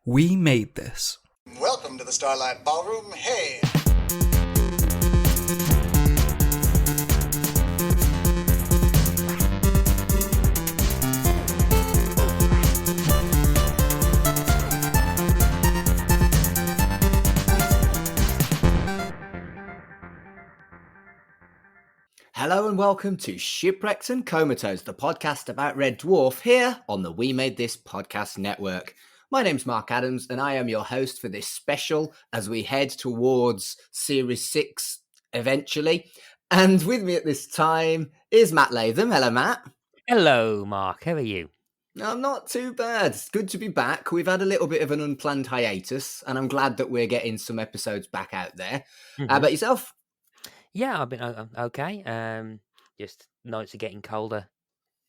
We made this. Welcome to the Starlight Ballroom. Hey! Hello and welcome to Shipwrecks and Comatose, the podcast about Red Dwarf here on the We Made This podcast network. My name's Mark Adams and I am your host for this special as we head towards Series 6 eventually. And with me at this time is Matt Latham. Hello, Matt. Hello, Mark. How are you? I'm not too bad. It's good to be back. We've had a little bit of an unplanned hiatus and I'm glad that we're getting some episodes back out there. How about yourself? Yeah, I've been okay. Just nights are getting colder.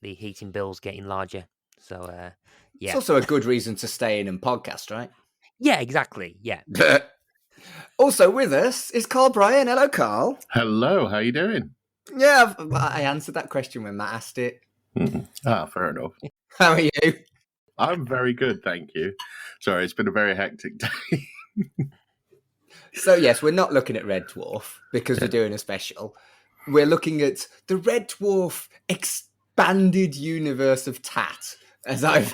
The heating bill's getting larger. So, yeah. It's also a good reason to stay in and podcast, right? Yeah, exactly. Yeah. Also with us is Bryan. Hello, Carl. Hello, how you doing? Yeah, I answered that question when Matt asked it. Fair enough. How are you? I'm very good, thank you. Sorry, it's been a very hectic day. So, yes, we're not looking at Red Dwarf because we're doing a special. We're looking at the Red Dwarf expanded universe of Tat, as I've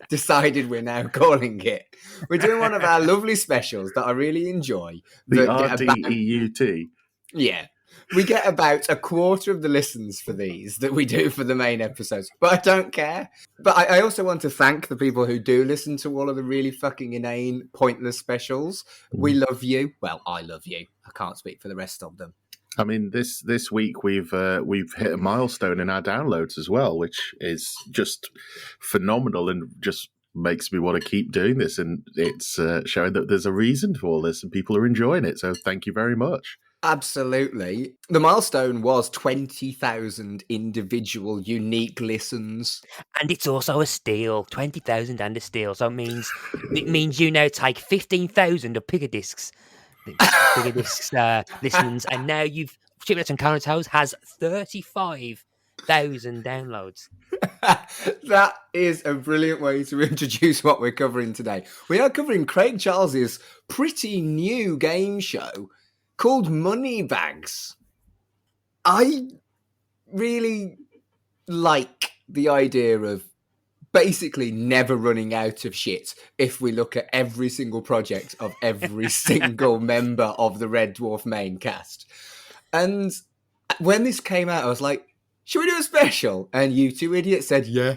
decided we're now calling it. We're doing one of our lovely specials that I really enjoy. The RDEUT. Yeah. We get about a quarter of the listens for these that we do for the main episodes, but I don't care. But I also want to thank the people who do listen to all of the really fucking inane, pointless specials. We love you. Well, I love you. I can't speak for the rest of them. I mean, this week we've hit a milestone in our downloads as well, which is just phenomenal and just makes me want to keep doing this. And it's showing that there's a reason for all this and people are enjoying it. So thank you very much. Absolutely. The milestone was 20,000 individual unique listens. And it's also a steal. 20,000 and a steal. So it means you now take 15,000 of Pigadiscs listens, and now Shipwrecks and Comatose has 35,000 downloads. That is a brilliant way to introduce what we're covering today. We are covering Craig Charles's pretty new game show called Moneybags. I really like the idea of basically never running out of shit if we look at every single project of every single member of the Red Dwarf main cast. And when this came out, I was like, should we do a special? And you two idiots said, yeah.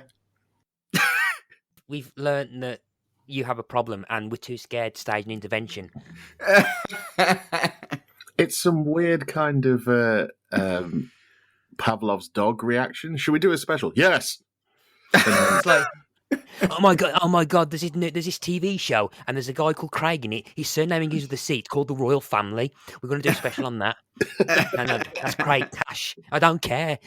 We've learned that you have a problem and we're too scared to stage an intervention. It's some weird kind of Pavlov's dog reaction. Should we do a special? Yes. It's like, oh my god! There's this TV show, and there's a guy called Craig in it. His surname begins with a C. It's called The Royal Family. We're going to do a special on that. And that's Craig Tash. I don't care.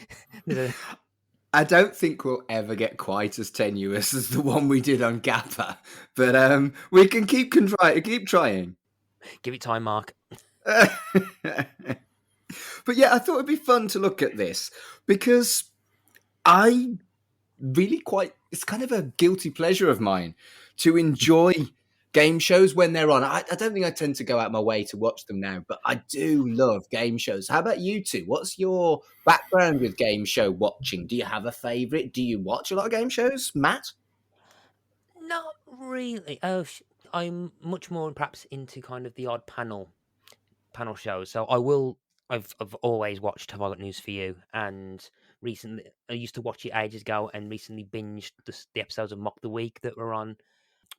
I don't think we'll ever get quite as tenuous as the one we did on Gappa, but we can keep trying. Give it time, Mark. But yeah, I thought it'd be fun to look at this because I really it's kind of a guilty pleasure of mine to enjoy game shows when they're on. I don't think I tend to go out my way to watch them now, but I do love game shows. How about you two? What's your background with game show watching? Do you have a favourite? Do you watch a lot of game shows, Matt? Not really. I'm much more perhaps into kind of the odd panel shows. So I've always watched Have I Got News For You, and recently I used to watch it ages ago and recently binged the episodes of Mock the Week that were on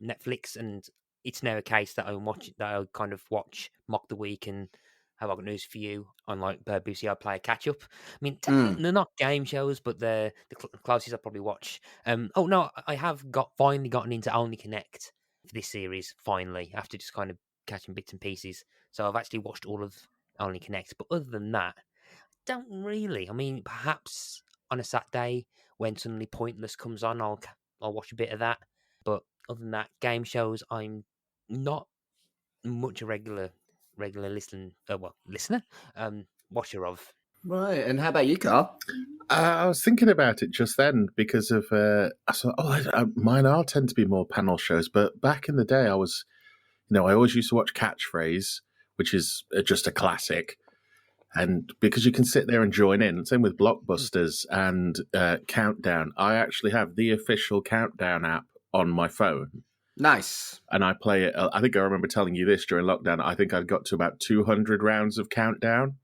Netflix, and it's now a case that I kind of watch Mock the Week and Have I Got News For You on like BBC iPlayer catch up. I mean, they're not game shows, but they're the closest I probably watch. Oh no, I have finally gotten into Only Connect for this series finally after just kind of catching bits and pieces. So I've actually watched all of Only Connect, but other than that, don't really. I mean, perhaps on a Saturday when suddenly Pointless comes on, I'll watch a bit of that. But other than that, game shows, I'm not much a regular listener, watcher of. Right, and how about you, Carl? I was thinking about it just then because of I thought, mine are tend to be more panel shows. But back in the day, I always used to watch Catchphrase, which is just a classic. And because you can sit there and join in, same with Blockbusters and Countdown. I actually have the official Countdown app on my phone. Nice. And I play it. I think I remember telling you this during lockdown. I think I'd got to about 200 rounds of Countdown.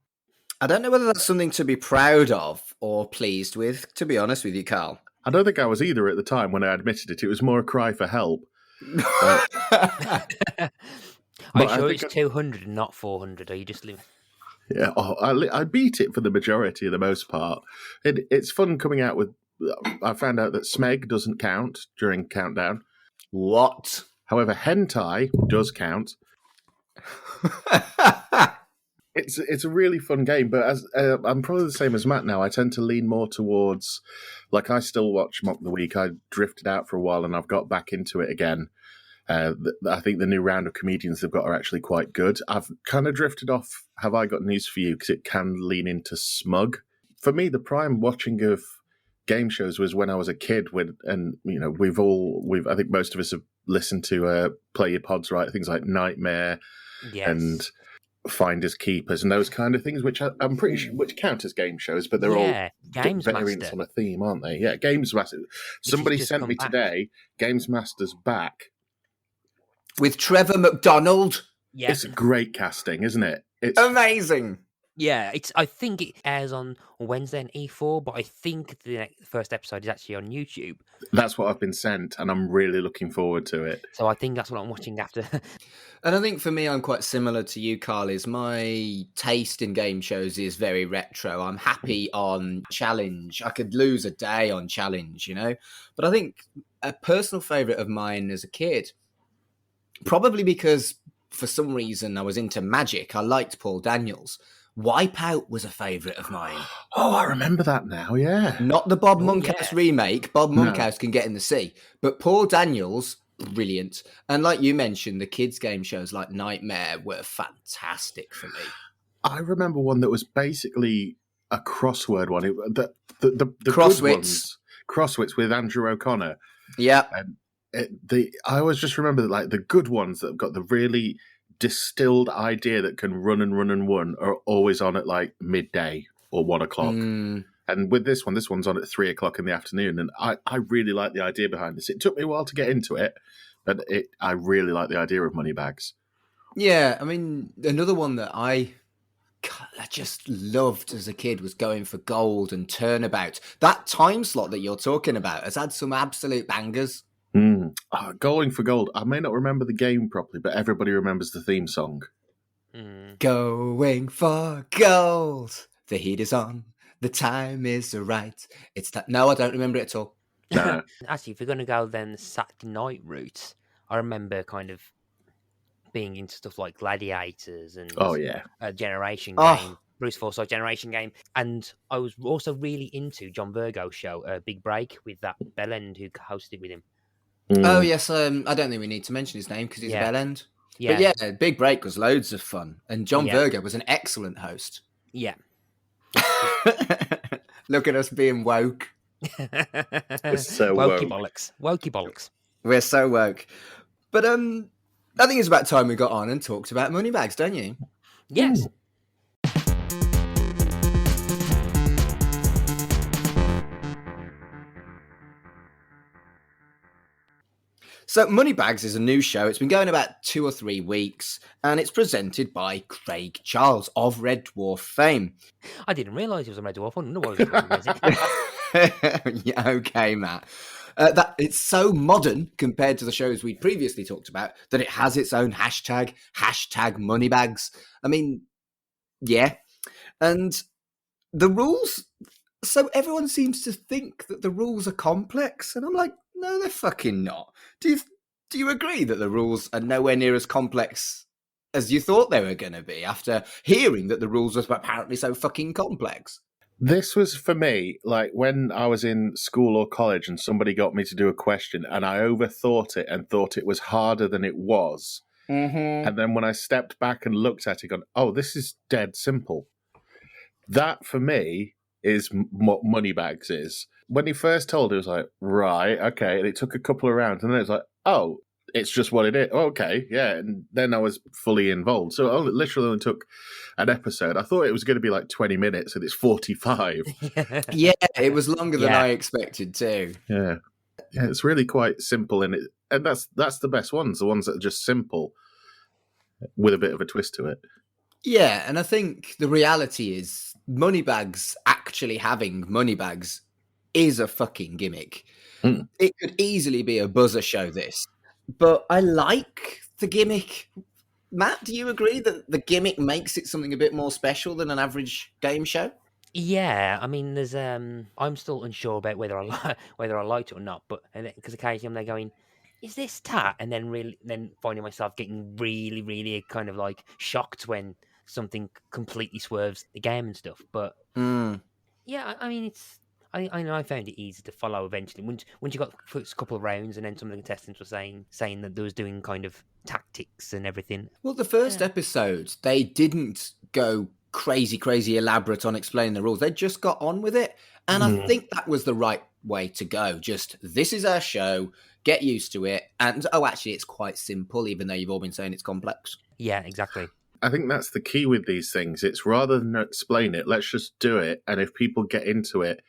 I don't know whether that's something to be proud of or pleased with, to be honest with you, Carl. I don't think I was either at the time when I admitted it. It was more a cry for help. Are you I sure think it's 200 and not 400? Are you just living? Yeah, I beat it for the majority of the most part. It's fun coming out with. I found out that Smeg doesn't count during Countdown. What? However, hentai does count. It's a really fun game, but as I'm probably the same as Matt now. I tend to lean more towards, like, I still watch Mock the Week. I drifted out for a while and I've got back into it again. I think the new round of comedians they've got are actually quite good. I've kind of drifted off Have I Got News For You because it can lean into smug. For me, the prime watching of game shows was when I was a kid, and I think most of us have listened to Play Your Pods Right, things like Nightmare and Finders Keepers and those kind of things, which I'm pretty sure which count as game shows, but they're all Games variants Master on a theme, aren't they? Yeah, Games Master. Somebody sent me today, Games Master's back. With Trevor McDonald. Yeah. It's great casting, isn't it? It's amazing. Yeah, I think it airs on Wednesday and E4, but I think the first episode is actually on YouTube. That's what I've been sent, and I'm really looking forward to it. So I think that's what I'm watching after. And I think for me, I'm quite similar to you, Carl. Is my taste in game shows is very retro. I'm happy on Challenge. I could lose a day on Challenge, But I think a personal favourite of mine as a kid, probably because for some reason I was into magic, I liked Paul Daniels. Wipeout was a favourite of mine. Oh, I remember that now, yeah. Not the Bob Monkhouse remake. Bob Monkhouse can get in the sea. But Paul Daniels, brilliant. And like you mentioned, the kids' game shows like Nightmare were fantastic for me. I remember one that was basically a crossword one. The Crosswits. Crosswits with Andrew O'Connor. Yeah. I always just remember that, like, the good ones that have got the really distilled idea that can run and run are always on at like midday or 1 o'clock. And with this one's on at 3 o'clock in the afternoon. And I really like the idea behind this. It took me a while to get into it, but I really like the idea of Moneybags. Yeah, I mean, another one that I just loved as a kid was Going for Gold and Turnabout. That time slot that you're talking about has had some absolute bangers. Going for Gold. I may not remember the game properly, but everybody remembers the theme song. Going for gold. The heat is on. The time is right. It's that. No, I don't remember it at all. No. Actually, if we're going to go then the Saturday night route, I remember kind of being into stuff like Gladiators and Generation Game, Bruce Forsyth Generation Game. And I was also really into John Virgo's show, Big Break, with that Bellend who hosted with him. Oh, yes. I don't think we need to mention his name because he's a Bellend. Yeah. But yeah, Big Break was loads of fun. And John Virgo was an excellent host. Yeah. Look at us being woke. We're so Wokey woke. bollocks. We're so woke. But I think it's about time we got on and talked about Moneybags, don't you? Yes. So Moneybags is a new show. It's been going about 2 or 3 weeks, and it's presented by Craig Charles of Red Dwarf fame. I didn't realise he was a Red Dwarf. I didn't know what was it. Yeah, okay, Matt. That it's so modern compared to the shows we previously talked about that it has its own hashtag Moneybags. I mean, yeah. And the rules, so everyone seems to think that the rules are complex, and I'm like, no, they're fucking not. Do you agree that the rules are nowhere near as complex as you thought they were going to be after hearing that the rules were apparently so fucking complex? This was, for me, like when I was in school or college and somebody got me to do a question and I overthought it and thought it was harder than it was. Mm-hmm. And then when I stepped back and looked at it, gone, oh, this is dead simple. That for me is what Moneybags is. When he first told it, was like, right, okay. And it took a couple of rounds, and then it was like, oh, it's just what it is. Okay, yeah. And then I was fully involved. So it literally only took an episode. I thought it was going to be like 20 minutes, and it's 45. Yeah, it was longer than Yeah. I expected too. Yeah. Yeah, it's really quite simple, and that's the best ones, the ones that are just simple with a bit of a twist to it. Yeah, and I think the reality is Moneybags actually having Moneybags is a fucking gimmick. Mm. It could easily be a buzzer show, this. But I like the gimmick. Matt, do you agree that the gimmick makes it something a bit more special than an average game show? Yeah, I mean, there's I'm still unsure about whether whether I liked it or not, but because occasionally I'm there going, "Is this tat?" and then finding myself getting really kind of like shocked when something completely swerves the game and stuff. But yeah, I mean, I know I found it easy to follow eventually. Once you got the first couple of rounds, and then some of the contestants were saying that they was doing kind of tactics and everything. Well, the first episode, they didn't go crazy elaborate on explaining the rules. They just got on with it. And I think that was the right way to go. Just, this is our show, get used to it. And, actually, it's quite simple, even though you've all been saying it's complex. Yeah, exactly. I think that's the key with these things. It's rather than explain it, let's just do it. And if people get into it,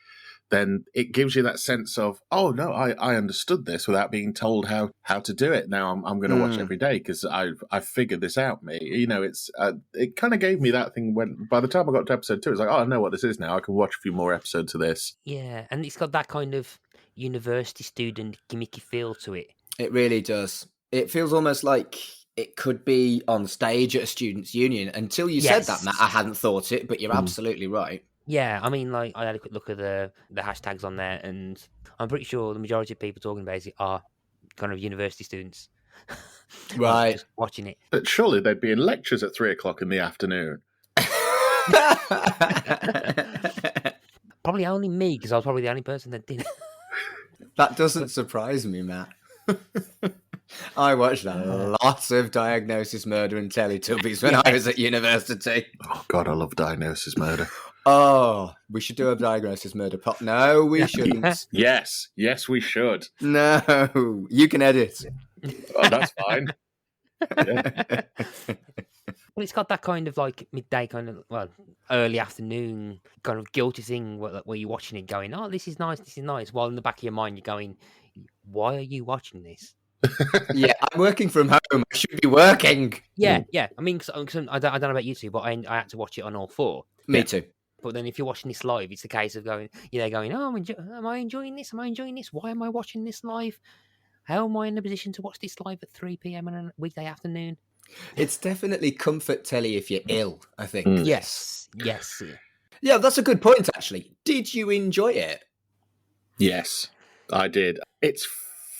then it gives you that sense of, oh, no, I understood this without being told how to do it. Now I'm going to watch every day because I've figured this out, mate. You know, it kind of gave me that thing when, by the time I got to episode 2, it's like, oh, I know what this is now. I can watch a few more episodes of this. Yeah, and it's got that kind of university student gimmicky feel to it. It really does. It feels almost like it could be on stage at a students' union. Until you said that, Matt, I hadn't thought it, but you're absolutely right. Yeah, I mean, like, I had a quick look at the hashtags on there, and I'm pretty sure the majority of people talking about it are kind of university students. Right. Just watching it. But surely they'd be in lectures at 3:00 in the afternoon. Probably only me, because I was probably the only person that did. That doesn't surprise me, Matt. I watched lots of Diagnosis Murder and Teletubbies when I was at university. Oh, God, I love Diagnosis Murder. Oh, we should do a Diagnosis Murder pop. No, we shouldn't. Yes, we should. No, you can edit. Oh, that's fine. Yeah. Well, it's got that kind of like midday kind of, well, early afternoon kind of guilty thing where you're watching it going, oh, this is nice. While in the back of your mind, you're going, why are you watching this? Yeah, I'm working from home. I should be working. Yeah. I mean, cause I don't know about you two, but I had to watch it on all 4. Me too. But then if you're watching this live, it's a case of going, oh, am I enjoying this? Why am I watching this live? How am I in a position to watch this live at 3 p.m. on a weekday afternoon? It's definitely comfort telly if you're ill, I think. Yes. Yeah, that's a good point, actually. Did you enjoy it? Yes, I did. It's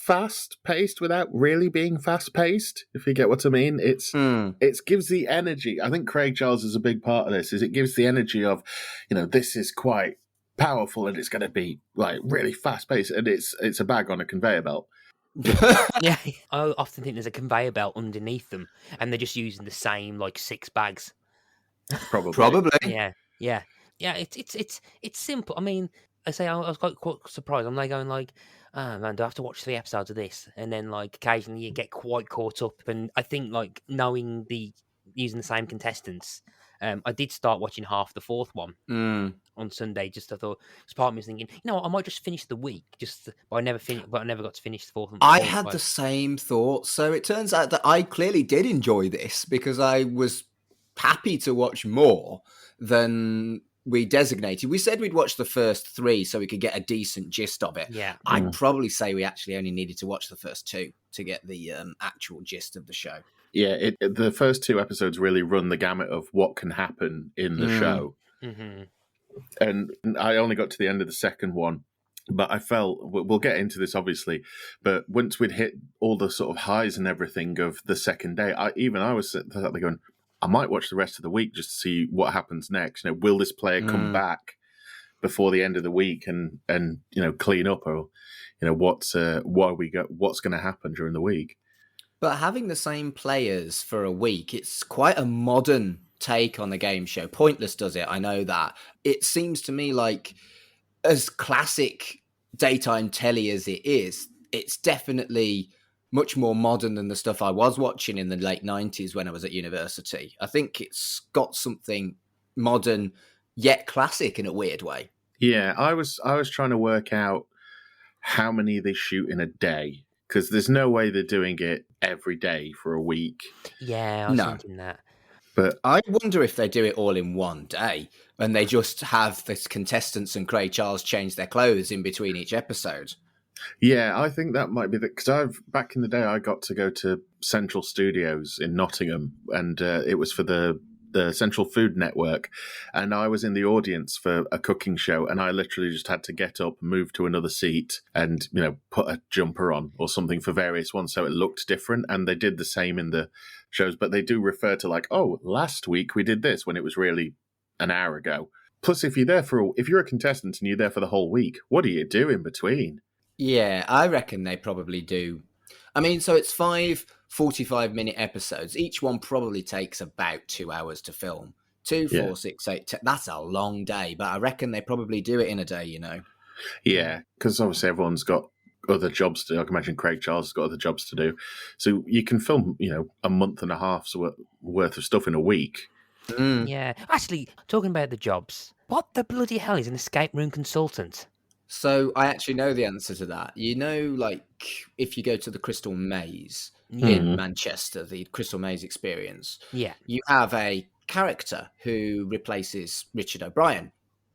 fast-paced without really being fast-paced, if you get what I mean. It gives the energy. I think Craig Charles is a big part of this, is it gives the energy of, this is quite powerful and it's going to be like really fast-paced, and it's a bag on a conveyor belt. Yeah, I often think there's a conveyor belt underneath them, and they're just using the same like 6 bags. Probably. Yeah. It's simple. I mean, I say I was quite surprised. I'm like going like, oh man, do I have to watch 3 episodes of this? And then like occasionally you get quite caught up. And I think like knowing using the same contestants, I did start watching half the 4th one on Sunday. Just I thought, part of me was thinking, I might just finish the week. But I never got to finish the 4th one. I had the same thought. So it turns out that I clearly did enjoy this because I was happy to watch more than we designated. We said we'd watch the first 3 so we could get a decent gist of it. Yeah. I'd probably say we actually only needed to watch the first 2 to get the actual gist of the show. Yeah, the first 2 episodes really run the gamut of what can happen in the show. Mm-hmm. And I only got to the end of the second one, but I felt, we'll get into this obviously, but once we'd hit all the sort of highs and everything of the second day, I was sitting there going, I might watch the rest of the week just to see what happens next. Will this player come back before the end of the week and clean up, or what's going to happen during the week? But having the same players for a week, it's quite a modern take on a game show. Pointless does it, I know that. It seems to me like, as classic daytime telly as it is, it's definitely much more modern than the stuff I was watching in the late 90s when I was at university. I think it's got something modern yet classic in a weird way. Yeah, I was trying to work out how many they shoot in a day, because there's no way they're doing it every day for a week. Yeah, I was No. thinking that. But I wonder if they do it all in one day and they just have the contestants and Craig Charles change their clothes in between each episode. yeah, I think that might be because back in the day I got to go to Central Studios in Nottingham, and it was for the Central Food Network, and I was in the audience for a cooking show, and I literally just had to get up, move to another seat, and put a jumper on or something for various ones so it looked different. And they did the same in the shows, but they do refer to like, oh, last week we did this, when it was really an hour ago. Plus, if you're a contestant and you're there for the whole week, what do you do in between? Yeah, I reckon they probably do. I mean, so it's 5 45-minute episodes. Each one probably takes about 2 hours to film. 2, 4, Yeah. 6, 8. That's a long day, but I reckon they probably do it in a day, Yeah, because obviously everyone's got other jobs to do. I can imagine Craig Charles has got other jobs to do. So you can film, a month and a half's worth of stuff in a week. Mm. Yeah. Actually, talking about the jobs, what the bloody hell is an escape room consultant? So I actually know the answer to that. Like if you go to the Crystal Maze Yeah. in Manchester, the Crystal Maze experience, Yeah. you have a character who replaces Richard O'Brien.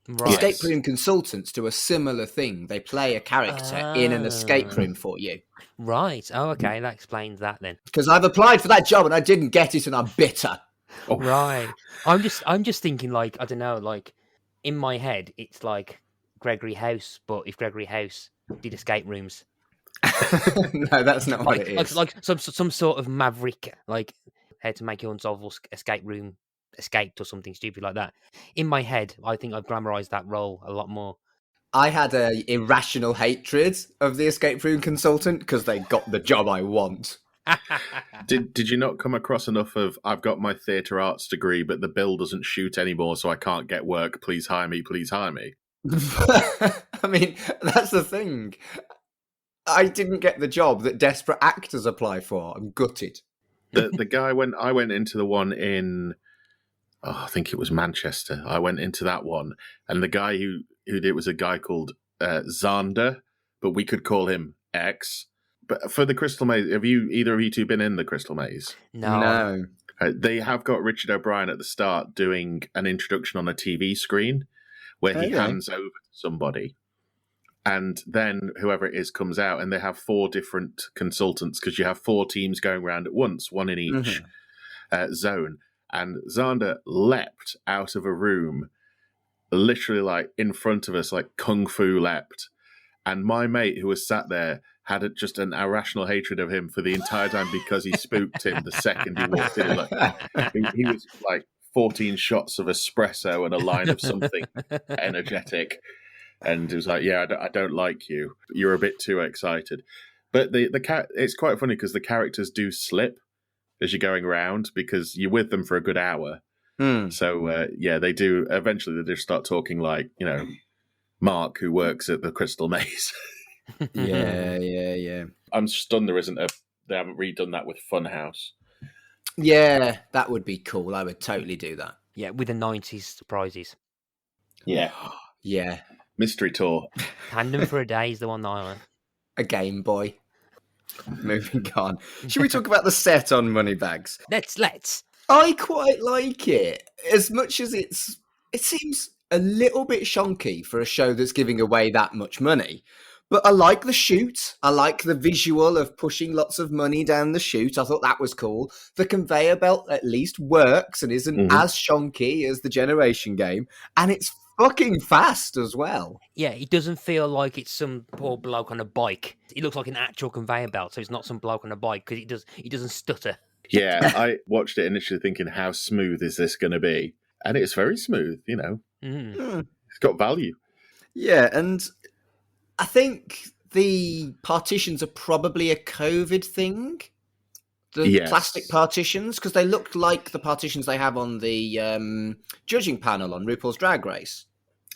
Right. Escape room consultants do a similar thing. They play a character in an escape room for you. Right. Oh, okay. That explains that then. Because I've applied for that job and I didn't get it and I'm bitter. Oh. Right. I'm just thinking, like, I don't know, like in my head it's like Gregory House, but if Gregory House did escape rooms. No, that's not what it is. Like some sort of maverick, like how to make your unsolvable escape room escaped or something stupid like that. In my head, I think I've glamorized that role a lot more. I had a irrational hatred of the escape room consultant because they got the job I want. Did you not come across enough of, I've got my theatre arts degree, but the bill doesn't shoot anymore, so I can't get work. Please hire me. Please hire me. I mean, that's the thing. I didn't get the job that desperate actors apply for. I'm gutted. The guy, when I went into the one in, I think it was Manchester. I went into that one, and the guy who did it was a guy called Zander, but we could call him X. But for the Crystal Maze, have either of you two been in the Crystal Maze? No. They have got Richard O'Brien at the start doing an introduction on a TV screen where he hands over to somebody. And then whoever it is comes out, and they have 4 different consultants because you have 4 teams going around at once, one in each zone. And Zander leapt out of a room, literally like in front of us, like kung fu leapt. And my mate who was sat there had just an irrational hatred of him for the entire time because he spooked him the second he walked in. He was like 14 shots of espresso and a line of something energetic. And it was like, yeah, I don't like you. You're a bit too excited. But it's quite funny because the characters do slip as you're going around because you're with them for a good hour. So, they do. Eventually, they just start talking like, Mark, who works at the Crystal Maze. Yeah. I'm stunned they haven't redone that with Funhouse. Yeah, that would be cool. I would totally do that. Yeah, with the 90s surprises. Yeah. Yeah. Mystery Tour. Tandem for a Day is the one that I want. A Game Boy. Moving on. Should we talk about the set on Moneybags? Let's. I quite like it. As much as it seems a little bit shonky for a show that's giving away that much money. But I like the shoot. I like the visual of pushing lots of money down the chute. I thought that was cool. The conveyor belt at least works and isn't as shonky as the Generation game. And it's fucking fast as well. Yeah, it doesn't feel like it's some poor bloke on a bike. It looks like an actual conveyor belt, so it's not some bloke on a bike because it doesn't stutter. Yeah, I watched it initially thinking, how smooth is this going to be? And it's very smooth, It's got value. Yeah, and I think the partitions are probably a COVID thing. The plastic Yes. partitions, because they looked like the partitions they have on the judging panel on RuPaul's Drag Race.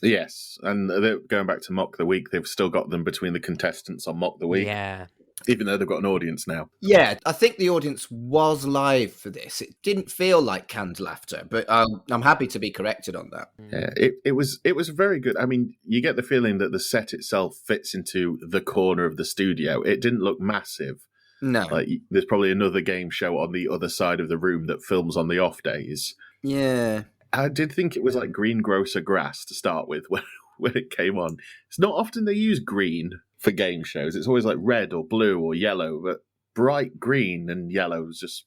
Yes, and they're going back to Mock the Week. They've still got them between the contestants on Mock the Week, Yeah. even though they've got an audience now. Yeah, I think the audience was live for this. It didn't feel like canned laughter, but I'm happy to be corrected on that. Yeah, it was very good. I mean, you get the feeling that the set itself fits into the corner of the studio. It didn't look massive. No. Like there's probably another game show on the other side of the room that films on the off days. Yeah. I did think it was like greengrocer grass to start with when it came on. It's not often they use green for game shows. It's always like red or blue or yellow, but bright green and yellow is just.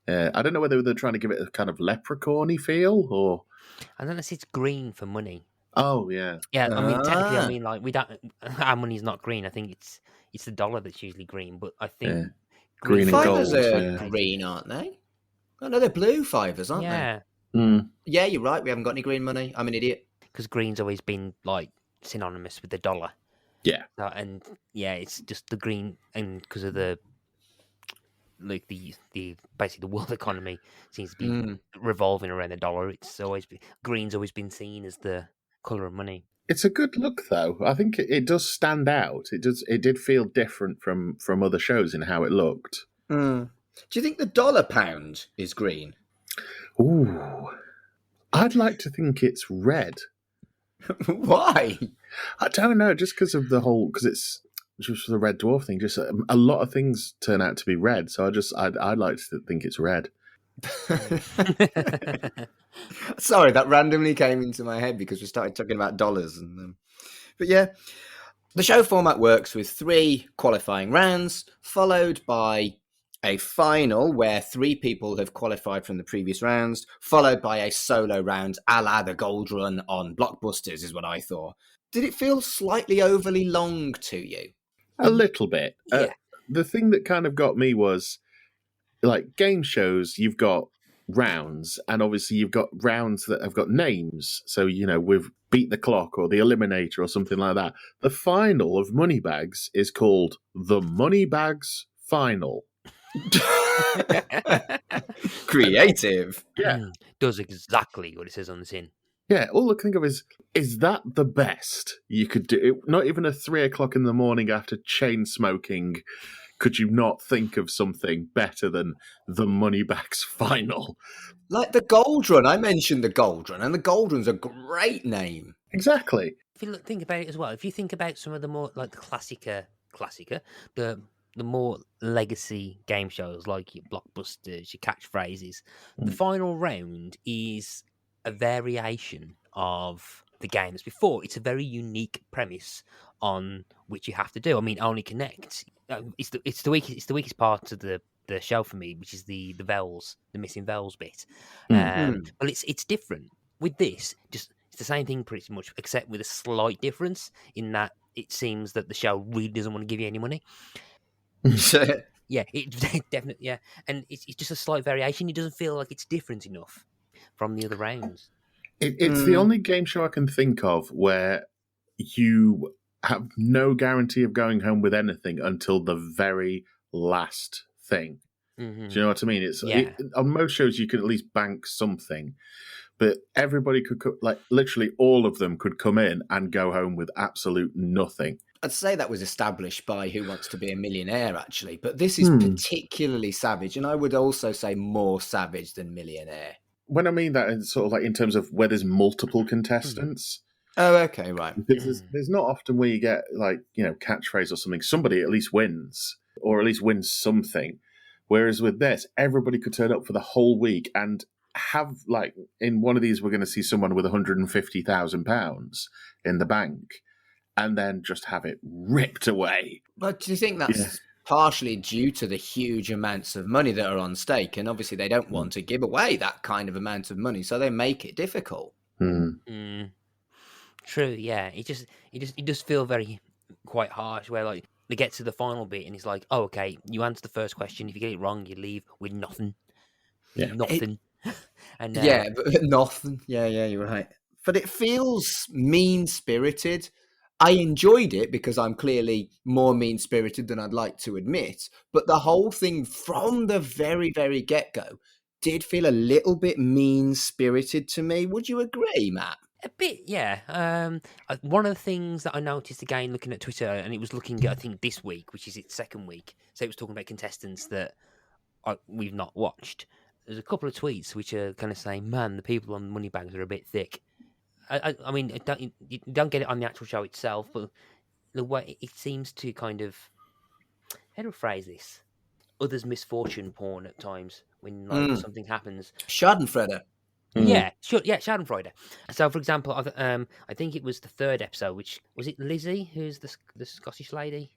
I don't know whether they're trying to give it a kind of leprechaun-y feel or. I don't know if it's green for money. Oh yeah. Yeah, I mean technically, Ah. I mean like we don't. Our money's not green. I think it's the dollar that's usually green, but I think Yeah. Green and Fivers gold. are Yeah. green, aren't they? Oh, no, they're blue fivers, aren't Yeah, they? Mm. Yeah, you're right. We haven't got any green money. I'm an idiot. because green's always been like synonymous with the dollar. Yeah. And yeah, it's just the green, and because of the like the basically the world economy seems to be Mm. revolving around the dollar. It's always green's always been seen as the color of money. It's a good look, though. I think it does stand out. It did feel different from other shows in how it looked. Mm. Do you think the dollar pound is green? Ooh, I'd like to think it's red. Why? I don't know, just because of because it's just the Red Dwarf thing. Just a lot of things turn out to be red, so I'd like to think it's red. Sorry, that randomly came into my head because we started talking about dollars. But yeah, the show format works with 3 qualifying rounds, followed by a final where 3 people have qualified from the previous rounds, followed by a solo round a la the Gold Run on Blockbusters, is what I thought. Did it feel slightly overly long to you? A little bit. Yeah. The thing that kind of got me was, like, game shows, you've got rounds, and obviously you've got rounds that have got names. So, with Beat the Clock or the Eliminator or something like that. The final of Moneybags is called the Moneybags Final. Creative. Yeah. Does exactly what it says on the tin. Yeah, all I can think of is that the best you could do? Not even at 3 o'clock in the morning after chain smoking, could you not think of something better than the Moneybags Final? Like the Gold Run. I mentioned the Gold Run, and the Gold Run's a great name. Exactly. If you think about it as well, if you think about some of the more like the classica, the more legacy game shows like your Blockbusters, your Catchphrases, the final round is a variation of the game that's before. It's a very unique premise on which you have to do. I mean, Only Connect. It's the weakest part of the show for me, which is the vowels, the missing vowels bit. But it's different with this. Just it's the same thing pretty much, except with a slight difference in that it seems that the show really doesn't want to give you any money. Yeah, it definitely. Yeah, and it's just a slight variation. It doesn't feel like it's different enough from the other rounds. It's the only game show I can think of where you have no guarantee of going home with anything until the very last thing. Mm-hmm. Do you know what I mean? It's Yeah. on most shows you can at least bank something, but everybody could literally all of them could come in and go home with absolute nothing. I'd say that was established by Who Wants to Be a Millionaire, actually, but this is particularly savage, and I would also say more savage than Millionaire. When I mean that, it's sort of like in terms of where there's multiple contestants. Oh, okay, right. Because there's not often where you get catchphrase or something. Somebody at least wins, or at least wins something. Whereas with this, everybody could turn up for the whole week and have in one of these, we're going to see someone with £150,000 in the bank, and then just have it ripped away. But do you think that's partially due to the huge amounts of money that are on stake? And obviously they don't want to give away that kind of amount of money, so they make it difficult. True, yeah. It does feel very quite harsh where they get to the final bit and it's like, oh, okay, you answer the first question. If you get it wrong, you leave with nothing. Yeah. Nothing. And but nothing. Yeah, you're right. But it feels mean-spirited. I enjoyed it because I'm clearly more mean-spirited than I'd like to admit. But the whole thing from the very, very get-go did feel a little bit mean-spirited to me. Would you agree, Matt? A bit, yeah. One of the things that I noticed again looking at Twitter, and it was looking at, I think, this week, which is its second week, so it was talking about contestants that we've not watched. There's a couple of tweets which are kind of saying, man, the people on Moneybags are a bit thick. I mean, you don't get it on the actual show itself, but the way it seems to kind of, how do I phrase this? Others' misfortune porn at times when like something happens. Schadenfreude. Yeah, sure. Yeah, Schadenfreude. So, for example, I think it was the third episode, which was it Lizzie, who's the Scottish lady?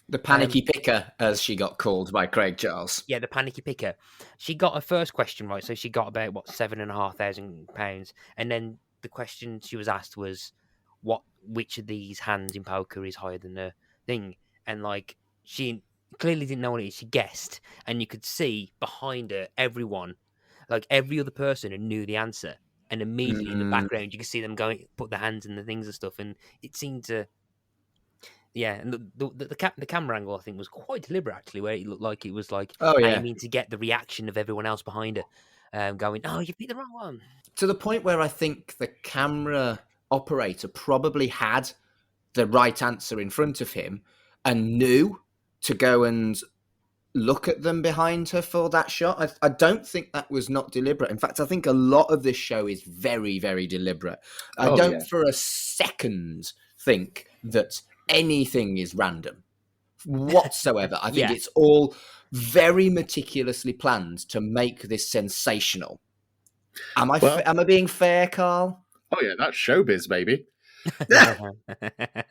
The panicky picker, as she got called by Craig Charles. Yeah, the panicky picker. She got her first question right, so she got about £7,500, and then the question she was asked was, which of these hands in poker is higher than the thing? And like she clearly didn't know what it is. She guessed, and you could see behind her everyone, like every other person who knew the answer, and immediately in the background you could see them going put their hands in the things and stuff, and it seemed to. Yeah, and the camera angle I think was quite deliberate actually, where it looked like it was like aiming to get the reaction of everyone else behind it, going, "Oh, you picked the wrong one." To the point where I think the camera operator probably had the right answer in front of him and knew to go and look at them behind her for that shot. I don't think that was not deliberate. In fact, I think a lot of this show is very, very deliberate. I don't for a second think that anything is random whatsoever. I think it's all very meticulously planned to make this sensational. Am I being fair, Carl? Oh yeah, that's showbiz, baby.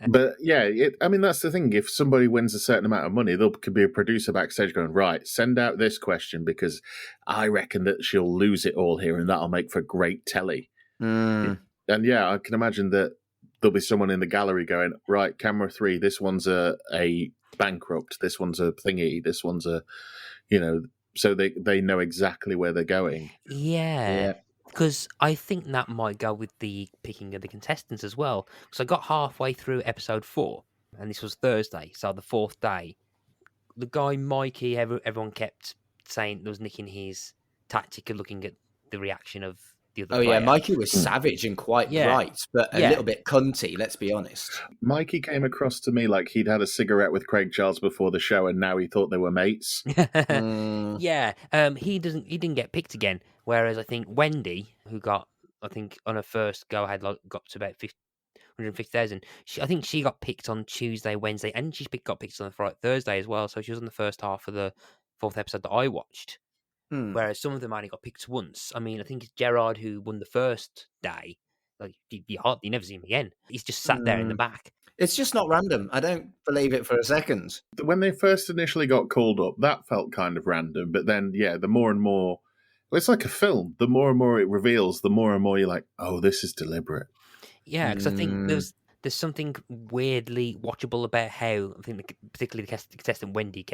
But yeah, I mean, that's the thing. If somebody wins a certain amount of money, there could be a producer backstage going, right, send out this question because I reckon that she'll lose it all here and that'll make for great telly. And yeah, I can imagine that there'll be someone in the gallery going, right, camera 3, this one's a bankrupt, this one's a thingy, this one's a, so they know exactly where they're going. Yeah. Because I think that might go with the picking of the contestants as well. Because I got halfway through episode 4, and this was Thursday, so the fourth day. The guy Mikey, everyone kept saying there was nicking his tactic of looking at the reaction of the other player. Mikey was savage and quite bright, but a little bit cunty, let's be honest. Mikey came across to me like he'd had a cigarette with Craig Charles before the show and now he thought they were mates. Yeah, he didn't get picked again, whereas I think Wendy, who got, I think on her first go-ahead, got to about 150,000. I think she got picked on Tuesday, Wednesday, and she got picked on Thursday as well, so she was on the first half of the fourth episode that I watched. Whereas some of them only got picked once. I mean, I think it's Gerard who won the first day. Like, you never see him again. He's just sat there in the back. It's just not random. I don't believe it for a second. When they first initially got called up, that felt kind of random. But then, the more and more... Well, it's like a film. The more and more it reveals, the more and more you're like, oh, this is deliberate. Yeah, because I think there's something weirdly watchable about how, I think particularly the contestant Wendy,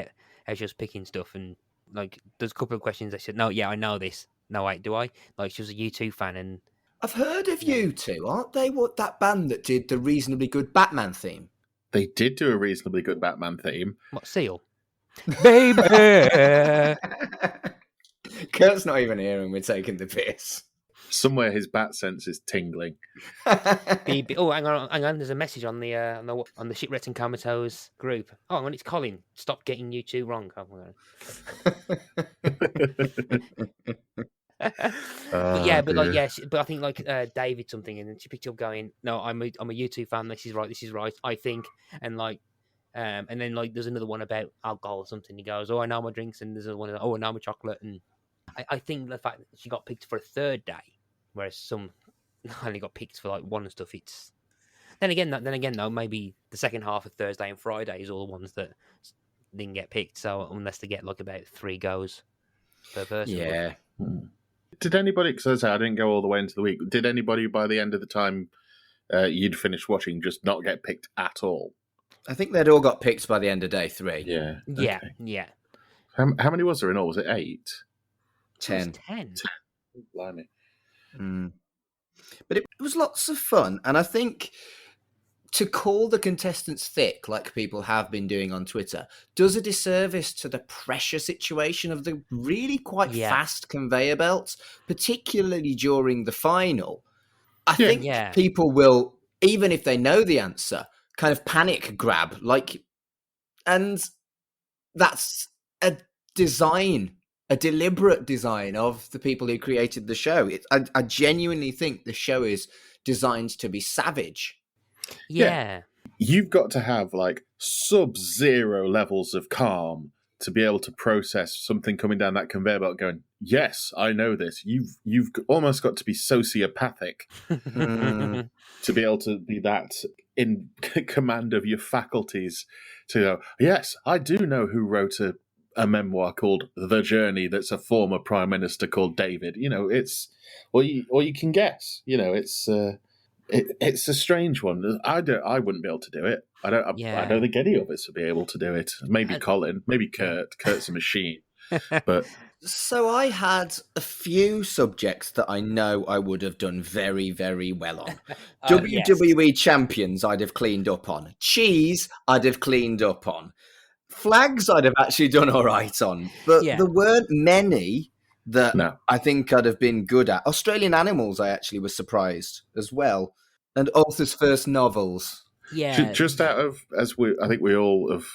how she was picking stuff, and like there's a couple of questions I said, no, I know this. No, wait, do I? Like, she was a U2 fan, and I've heard of U2, aren't they? What, that band that did the reasonably good Batman theme? They did do a reasonably good Batman theme. What, Seal? Baby! Kurt's not even here and we're taking the piss. Somewhere his bat sense is tingling. Oh, hang on. There's a message on the Shipwrecked and Comatose group. Oh, hang on, it's Colin. Stop getting you two wrong. But I think like David something, and then she picked up going, "No, I'm a U2 fan. This is right. I think." And and then like there's another one about alcohol or something. He goes, "Oh, I know my drinks," and there's another one, "Oh, I know my chocolate." And I think the fact that she got picked for a third day, whereas some only got picked for like one and stuff. It's then again though, maybe the second half of Thursday and Friday is all the ones that didn't get picked. So unless they get like about 3 goes per person. Yeah. Did anybody? Because I didn't go all the way into the week. Did anybody by the end of the time you'd finished watching just not get picked at all? I think they'd all got picked by the end of day 3. Yeah. Yeah. How many was there in all? Was it 8? 10. 10. Blimey. But it was lots of fun, and I think to call the contestants thick, like people have been doing on Twitter, does a disservice to the pressure situation of the really quite Yeah. fast conveyor belts, particularly during the final. I Yeah. think Yeah. people will, even if they know the answer, kind of panic grab, and that's a design, a deliberate design of the people who created the show. I genuinely think the show is designed to be savage. Yeah. You've got to have like sub-zero levels of calm to be able to process something coming down that conveyor belt going, yes, I know this. You've almost got to be sociopathic to be able to be that in command of your faculties to go, yes, I do know who wrote a memoir called The Journey that's a former prime minister called David. It's, or you can guess, it's a strange one. I wouldn't be able to do it. I don't think any of us would be able to do it. Maybe Colin, maybe Kurt. Kurt's a machine. But So I had a few subjects that I know I would have done very, very well on. WWE champions I'd have cleaned up on. Cheese I'd have cleaned up on. Flags I'd have actually done all right on. But Yeah. there weren't many that no. I think I'd have been good at. Australian animals I actually was surprised as well. And Arthur's first novels. Yeah. Just out of, I think we all have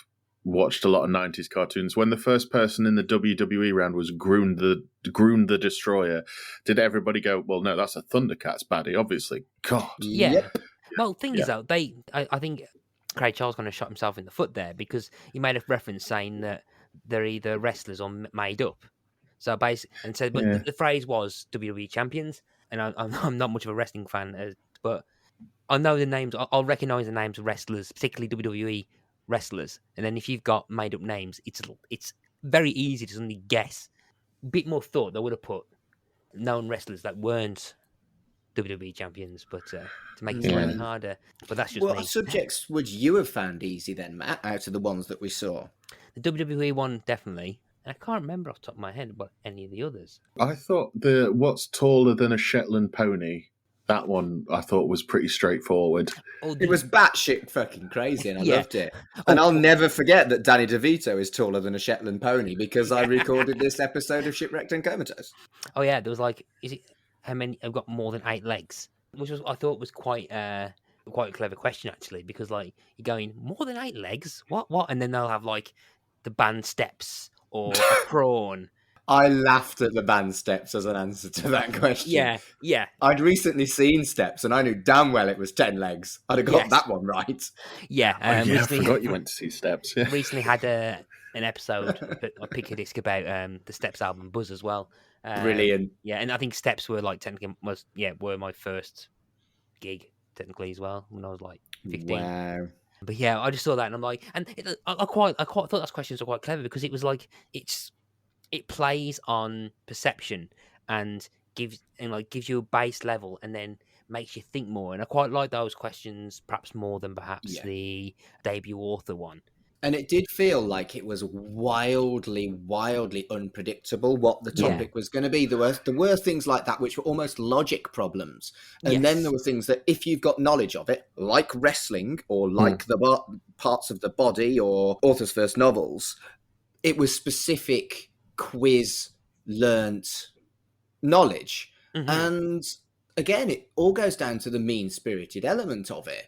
watched a lot of 90s cartoons, when the first person in the WWE round was Groon the Destroyer, did everybody go, well, no, that's a Thundercats baddie, obviously. God. Yeah. Yep. Well, thing is, though, I think Craig Charles kind of shot himself in the foot there, because he made a reference saying that they're either wrestlers or made up. So basically, and said, but the phrase was WWE champions, and I'm not much of a wrestling fan, but I know the names. I'll recognise the names of wrestlers, particularly WWE wrestlers. And then if you've got made up names, it's very easy to suddenly guess. A bit more thought they would have put known wrestlers that weren't WWE champions, but to make it slightly harder. But that's just me. What subjects would you have found easy then, Matt, out of the ones that we saw? The WWE one, definitely. I can't remember off the top of my head about any of the others. I thought what's taller than a Shetland pony, that one I thought was pretty straightforward. It was batshit fucking crazy, and I loved it. And I'll never forget that Danny DeVito is taller than a Shetland pony, because I recorded this episode of Shipwrecked and Comatose. Oh yeah, there was like, is it how many? I've got more than 8 legs, which I thought was quite a clever question actually, because like you're going more than 8 legs, what? And then they'll have like the band steps or a prawn. I laughed at the band steps as an answer to that question. Yeah. I'd recently seen Steps, and I knew damn well it was 10 legs. I'd have got that one right. Yeah, I recently, forgot you went to see Steps. Yeah. Recently had an episode of Pick a Disc about the Steps album Buzz as well. Brilliant. Yeah, and I think Steps were like technically were my first gig technically as well when I was like 15. Wow. But yeah, I just saw that and I'm like, and I quite thought those questions were quite clever, because it was like it plays on perception and gives you a base level and then makes you think more. And I quite like those questions perhaps more than perhaps the debut author one. And it did feel like it was wildly, wildly unpredictable what the topic was going to be. There were things like that which were almost logic problems. And then there were things that if you've got knowledge of it, like wrestling or like the parts of the body or author's first novels, it was specific quiz learnt knowledge. And again, it all goes down to the mean-spirited element of it.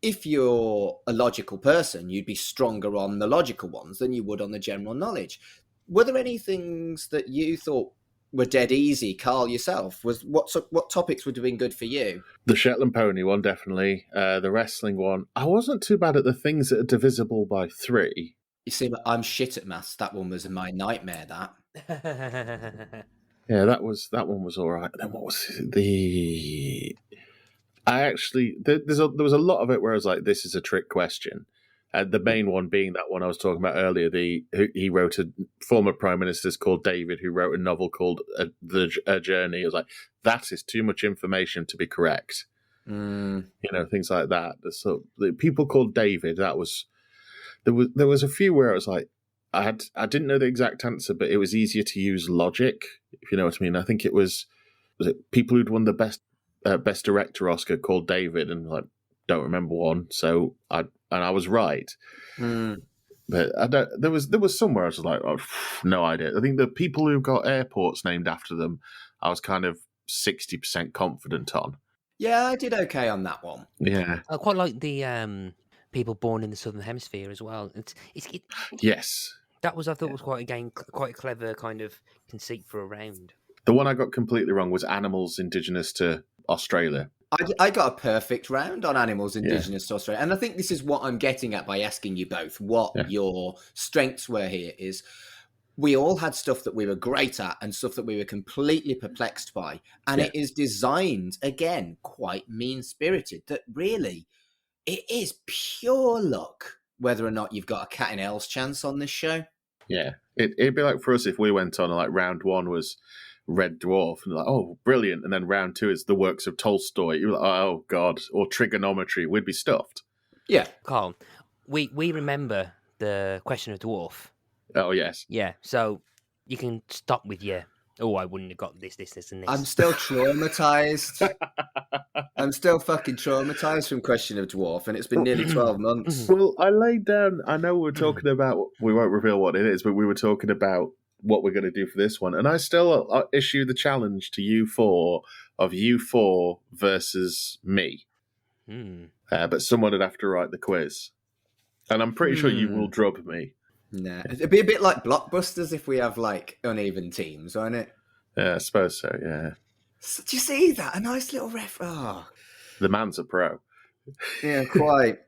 If you're a logical person, you'd be stronger on the logical ones than you would on the general knowledge. Were there any things that you thought were dead easy, Carl, yourself? What topics would have been good for you? The Shetland pony one, definitely. The wrestling one. I wasn't too bad at the things that are divisible by 3. You see, I'm shit at maths. That one was my nightmare, that. Yeah, that one was all right. Then what was the... I actually... there was a lot of it where I was like, this is a trick question. The main one being that one I was talking about earlier. He wrote a former prime minister's called David, who wrote a novel called A Journey. It was like, that is too much information to be correct. Things like that. So the people called David, that was... There was a few where I was like, I didn't know the exact answer, but it was easier to use logic, if you know what I mean. I think was it people who'd won the best director Oscar called David, and like, don't remember one. So I was right. Mm. But I don't. There was somewhere I was like, oh, no idea. I think the people who got airports named after them, I was kind of 60% confident on. Yeah, I did okay on that one. Yeah. I quite like the people born in the Southern Hemisphere as well. Yes. That was, I thought, was quite a clever kind of conceit for a round. The one I got completely wrong was animals indigenous to Australia. I got a perfect round on animals indigenous to Australia. And I think this is what I'm getting at by asking you both what your strengths were here is we all had stuff that we were great at and stuff that we were completely perplexed by. And it is designed, again, quite mean-spirited, that really it is pure luck whether or not you've got a cat in hell's chance on this show. Yeah. It'd be like for us if we went on like round one was Red Dwarf and like, oh, brilliant. And then round two is the works of Tolstoy. You're like, oh, God. Or trigonometry. We'd be stuffed. Yeah. Carl, we remember the question of Dwarf. Oh, yes. Yeah, so you can stop with your, oh, I wouldn't have got this, and this. I'm still traumatized. I'm still fucking traumatized from Question of Dwarf, and it's been nearly 12 months. Well, I laid down, I know we're talking about, we won't reveal what it is, but we were talking about what we're going to do for this one. And I still issue the challenge to you four of you four versus me. But someone would have to write the quiz. And I'm pretty sure you will drub me. Nah, it'd be a bit like Blockbusters if we have like uneven teams, won't it? Yeah, I suppose so, yeah. So, do you see that? A nice little ref. Oh. The man's a pro. Yeah, quite.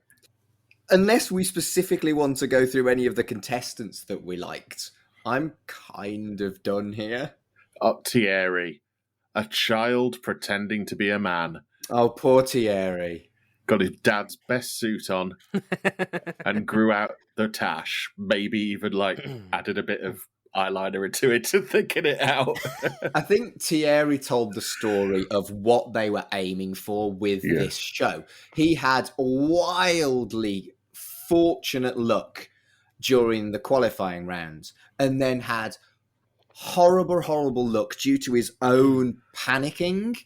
Unless we specifically want to go through any of the contestants that we liked, I'm kind of done here. Thierry, a child pretending to be a man. Oh, poor Thierry. Got his dad's best suit on and grew out the tash. Maybe even like added a bit of eyeliner into it to thicken it out. I think Thierry told the story of what they were aiming for with this show. He had wildly fortunate luck during the qualifying rounds and then had horrible luck due to his own panicking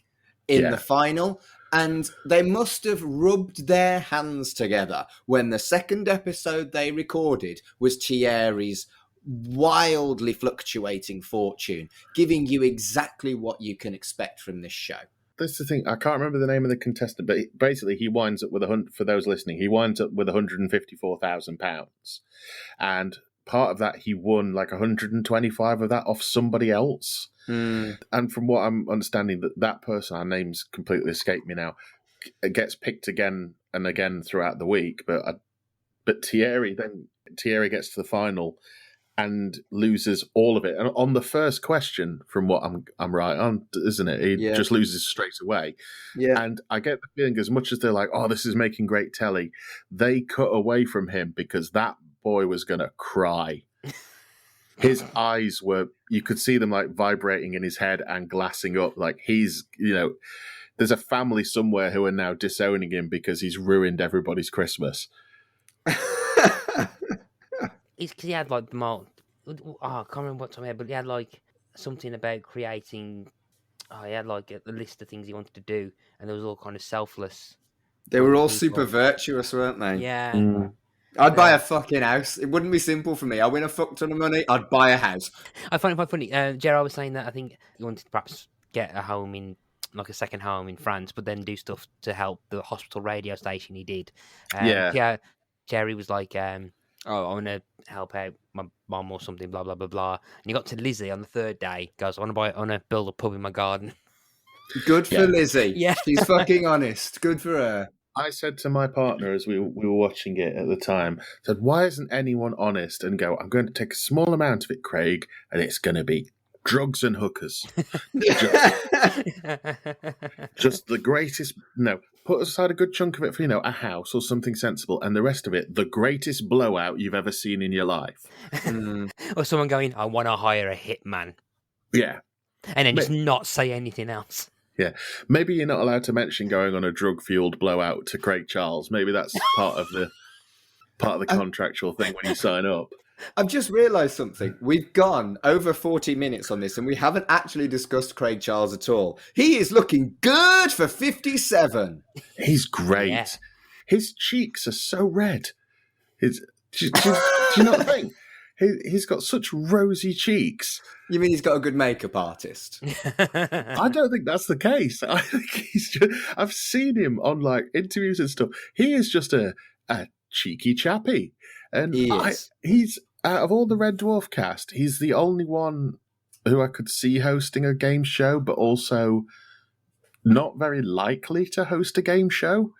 in the final. And they must have rubbed their hands together when the second episode they recorded was Thierry's wildly fluctuating fortune, giving you exactly what you can expect from this show. That's the thing. I can't remember the name of the contestant, but basically he winds up with for those listening, he winds up with £154,000. And part of that, he won like 125 of that off somebody else. And from what I'm understanding, that person, our name's completely escaped me now, gets picked again and again throughout the week. But Thierry gets to the final and loses all of it. And on the first question, from what I'm right on, isn't it? He just loses straight away. Yeah. And I get the feeling, as much as they're like, oh, this is making great telly, they cut away from him because that boy was going to cry. His eyes you could see them like vibrating in his head and glassing up. Like he's, there's a family somewhere who are now disowning him because he's ruined everybody's Christmas. He had like I can't remember what time he had, but he had like something about creating. He had like a list of things he wanted to do, and it was all kind of selfless. They were all super virtuous, weren't they? Yeah. I'd buy a fucking house. It wouldn't be simple for me. I win a fuck ton of money, I'd buy a house. I find it quite funny. Gerard was saying that I think he wanted to perhaps get a home in, like a second home in France, but then do stuff to help the hospital radio station he did. Jerry was like, I want to help out my mum or something, blah, blah, blah, blah. And he got to Lizzie on the third day, goes, I want to build a pub in my garden. Good for Lizzie. Yeah. She's fucking honest. Good for her. I said to my partner as we were watching it at the time, said, why isn't anyone honest and go, I'm going to take a small amount of it, Craig, and it's going to be drugs and hookers. just the greatest, put aside a good chunk of it for, a house or something sensible, and the rest of it, the greatest blowout you've ever seen in your life. Or someone going, I want to hire a hitman. Yeah. And then just not say anything else. Yeah, maybe you're not allowed to mention going on a drug-fueled blowout to Craig Charles. Maybe that's part of the contractual thing when you sign up. I've just realised something. We've gone over 40 minutes on this, and we haven't actually discussed Craig Charles at all. He is looking good for 57. He's great. Yeah. his cheeks are so red. Do you not think? He's got such rosy cheeks. You mean he's got a good makeup artist? I don't think that's the case. I think I've seen him on like interviews and stuff. He is just a cheeky chappy. And He is. He's out of all the Red Dwarf cast, he's the only one who I could see hosting a game show, but also not very likely to host a game show.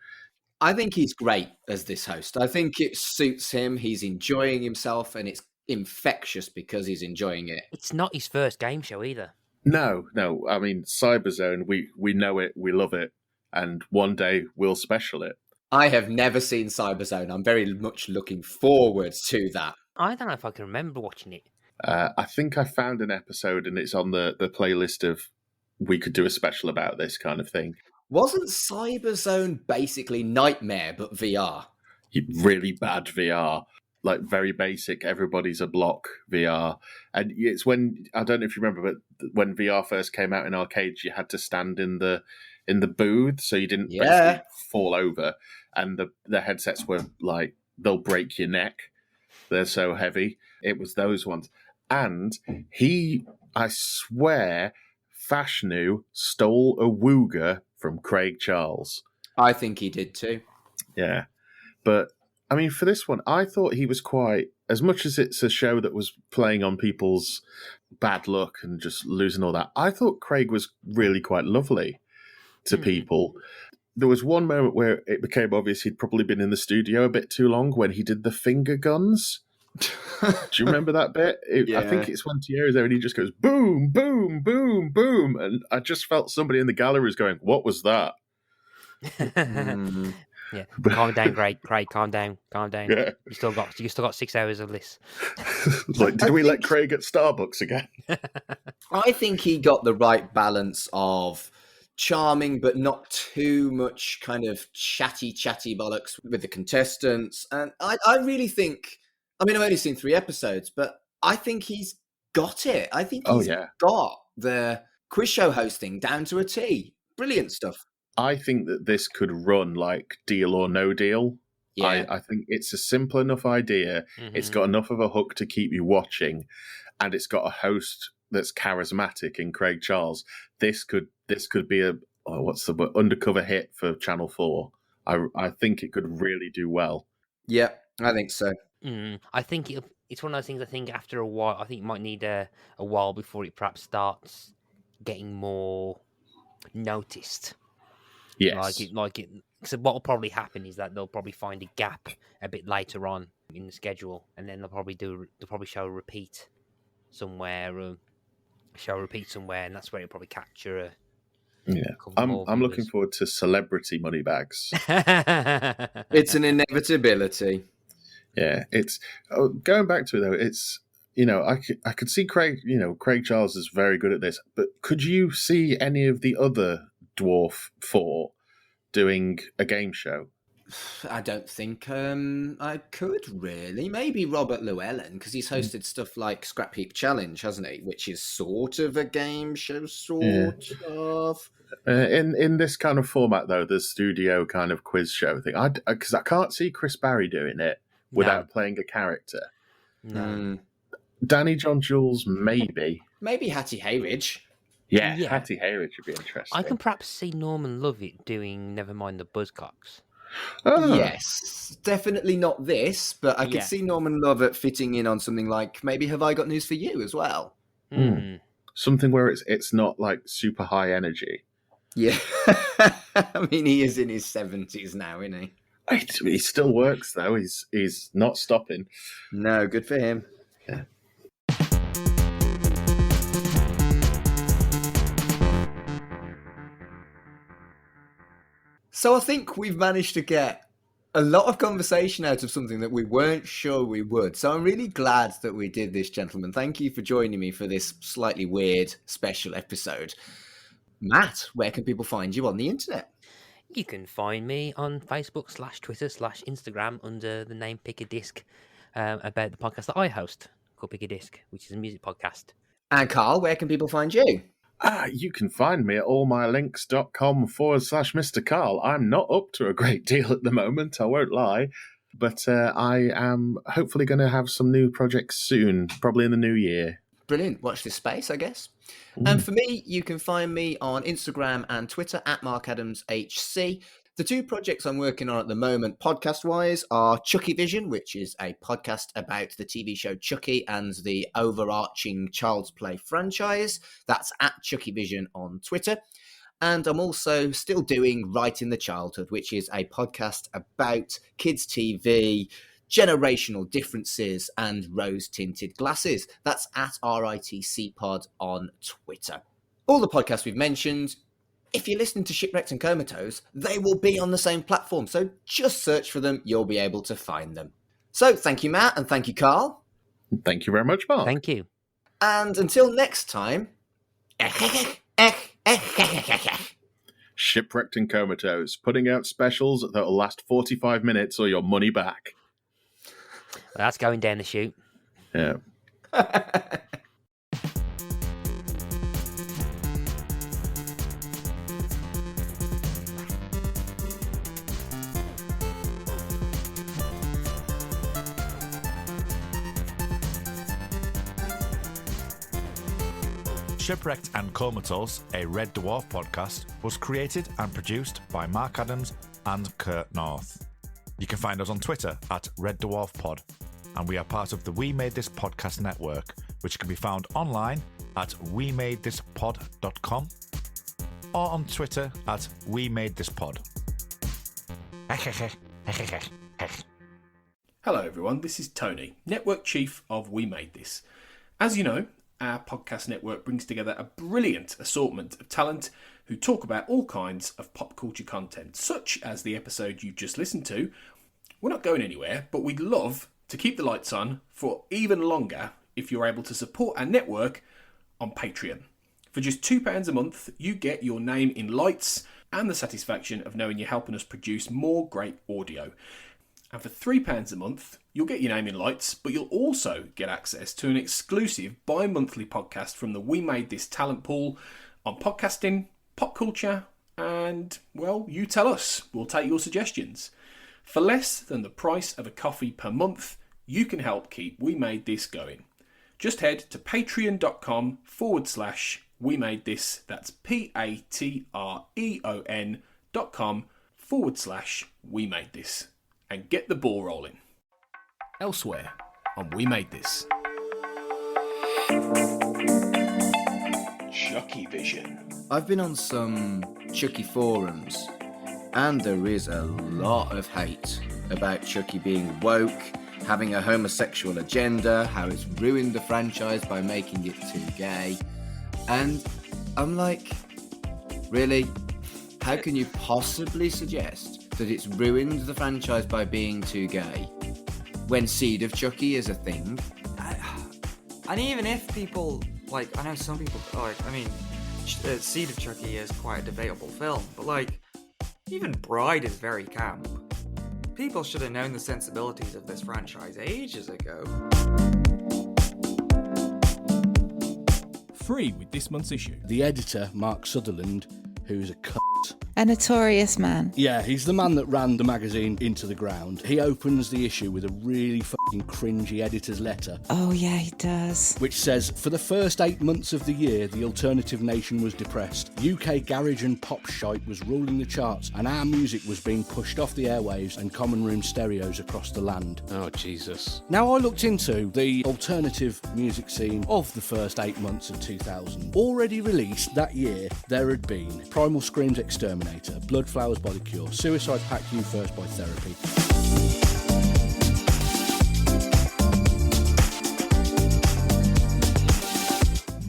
I think he's great as this host. I think it suits him. He's enjoying himself, and it's infectious because he's enjoying it. It's not his first game show either. No. I mean, Cyberzone, we know it, we love it, and one day we'll special it. I have never seen Cyberzone. I'm very much looking forward to that. I don't know if I can remember watching it. I think I found an episode, and it's on the playlist of we could do a special about this kind of thing. Wasn't Cyberzone basically Nightmare, but VR? Really bad VR, like very basic, everybody's a block VR. And it's when, I don't know if you remember, but when VR first came out in arcades, you had to stand in the booth, so you didn't basically fall over. And the headsets were like, they'll break your neck. They're so heavy. It was those ones. And he, I swear, Fashnu stole a Wooga from Craig Charles. I think he did too. Yeah. But, I mean, for this one, I thought he was quite, as much as it's a show that was playing on people's bad luck and just losing all that, I thought Craig was really quite lovely to people. There was one moment where it became obvious he'd probably been in the studio a bit too long when he did the finger guns. Do you remember that bit? I think it's when Thierry's there and he just goes, boom, boom, boom, boom. And I just felt somebody in the gallery was going, what was that? Yeah, calm down, Craig, calm down. Yeah. You still got 6 hours of this. Like, did we let Craig at Starbucks again? I think he got the right balance of charming, but not too much kind of chatty bollocks with the contestants. And I really think, I mean, I've only seen 3 episodes, but I think he's got it. I think he's got the quiz show hosting down to a T. Brilliant stuff. I think that this could run like Deal or No Deal. Yeah. I think it's a simple enough idea. Mm-hmm. It's got enough of a hook to keep you watching, and it's got a host that's charismatic in Craig Charles. This could be a undercover hit for Channel 4. I think it could really do well. Yeah, I think so. I think it's one of those things. I think after a while, I think it might need a while before it perhaps starts getting more noticed. Yes. So what will probably happen is that they'll probably find a gap a bit later on in the schedule, and then they'll probably show a repeat somewhere, and that's where it'll probably capture I'm looking forward to Celebrity Moneybags. It's an inevitability. Yeah, it's going back to it though. It's, I could see Craig. Craig Charles is very good at this, but could you see any of the other Dwarf 4 doing a game show? I don't think I could really. Maybe Robert Llewellyn, because he's hosted stuff like Scrap Heap Challenge, hasn't he? Which is sort of a game show, sort of. In this kind of format, though, the studio kind of quiz show thing, because I can't see Chris Barry doing it without playing a character. No. Danny John Jules, maybe. Maybe Hattie Hayridge. Yeah, Hattie Hayridge would be interesting. I can perhaps see Norman Lovett doing Nevermind the Buzzcocks. Oh. Yes, definitely not this, but I could see Norman Lovett fitting in on something like maybe Have I Got News for You as well. Something where it's not like super high energy. Yeah, I mean, he is in his 70s now, isn't he? He still works though. He's not stopping. No, good for him. Yeah. So I think we've managed to get a lot of conversation out of something that we weren't sure we would. So I'm really glad that we did this, gentlemen. Thank you for joining me for this slightly weird special episode. Matt, where can people find you on the internet? You can find me on Facebook /Twitter /Instagram under the name Pick a Disc, about the podcast that I host called Pick a Disc, which is a music podcast. And Carl, where can people find you? You can find me at allmylinks.com/Mr. Carl. I'm not up to a great deal at the moment, I won't lie. But I am hopefully going to have some new projects soon, probably in the new year. Brilliant. Watch this space, I guess. And for me, you can find me on Instagram and Twitter at MarkAdamsHC. The two projects I'm working on at the moment, podcast-wise, are Chucky Vision, which is a podcast about the TV show Chucky and the overarching Child's Play franchise. That's at Chucky Vision on Twitter. And I'm also still doing Right in the Childhood, which is a podcast about kids' TV, generational differences, and rose-tinted glasses. That's at RITCpod on Twitter. All the podcasts we've mentioned, if you're listening to Shipwrecked and Comatose, they will be on the same platform. So just search for them. You'll be able to find them. So thank you, Matt, and thank you, Carl. Thank you very much, Mark. Thank you. And until next time... Shipwrecked and Comatose, putting out specials that will last 45 minutes or your money back. Well, that's going down the chute. Yeah. Shipwrecked and Comatose, a Red Dwarf podcast, was created and produced by Mark Adams and Kurt North. You can find us on Twitter at Red Dwarf Pod, and we are part of the We Made This Podcast network, which can be found online at wemadethispod.com or on Twitter at wemadethispod. Hello everyone, this is Tony, Network Chief of We Made This. As you know, our podcast network brings together a brilliant assortment of talent who talk about all kinds of pop culture content, such as the episode you just listened to. We're not going anywhere, but we'd love to keep the lights on for even longer if you're able to support our network on Patreon. For just £2 a month, you get your name in lights and the satisfaction of knowing you're helping us produce more great audio. And for £3 a month, you'll get your name in lights, but you'll also get access to an exclusive bi-monthly podcast from the We Made This talent pool on podcasting, pop culture, and, well, you tell us. We'll take your suggestions. For less than the price of a coffee per month, you can help keep We Made This going. Just head to patreon.com/We Made This. That's patreon.com/We Made This. And get the ball rolling. Elsewhere on We Made This. Chucky Vision. I've been on some Chucky forums, and there is a lot of hate about Chucky being woke, having a homosexual agenda, how it's ruined the franchise by making it too gay. And I'm like, really? How can you possibly suggest that it's ruined the franchise by being too gay when Seed of Chucky is a thing? And even if people, like, I know some people, like, I mean, Seed of Chucky is quite a debatable film, but, like, even Bride is very camp. People should have known the sensibilities of this franchise ages ago. Free with this month's issue. The editor, Mark Sutherland, who's a cunt. A notorious man. Yeah, he's the man that ran the magazine into the ground. He opens the issue with a really fucking cringy editor's letter. Oh yeah, he does. Which says, for the first 8 months of the year, the alternative nation was depressed. UK garage and pop shite was ruling the charts, and our music was being pushed off the airwaves and common room stereos across the land. Oh, Jesus. Now, I looked into the alternative music scene of the first 8 months of 2000. Already released that year, there had been Primal Scream's Exterminator, Bloodflowers by The Cure, Suicide Pact You First by Therapy.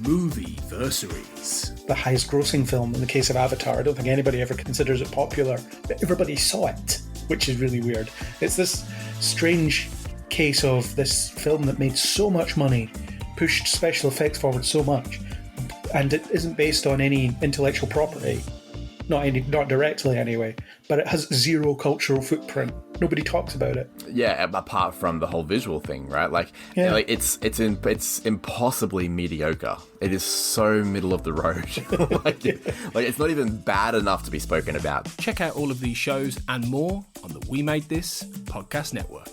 Movie-versaries. The highest grossing film in the case of Avatar. I don't think anybody ever considers it popular, but everybody saw it, which is really weird. It's this strange case of this film that made so much money, pushed special effects forward so much, and it isn't based on any intellectual property. Not directly anyway, but it has zero cultural footprint. nobody talks about it. Yeah, apart from the whole visual thing, right? Like, Yeah. like it's impossibly mediocre. It is so middle of the road. like it's not even bad enough to be spoken about. Check out all of these shows and more on the We Made This podcast network.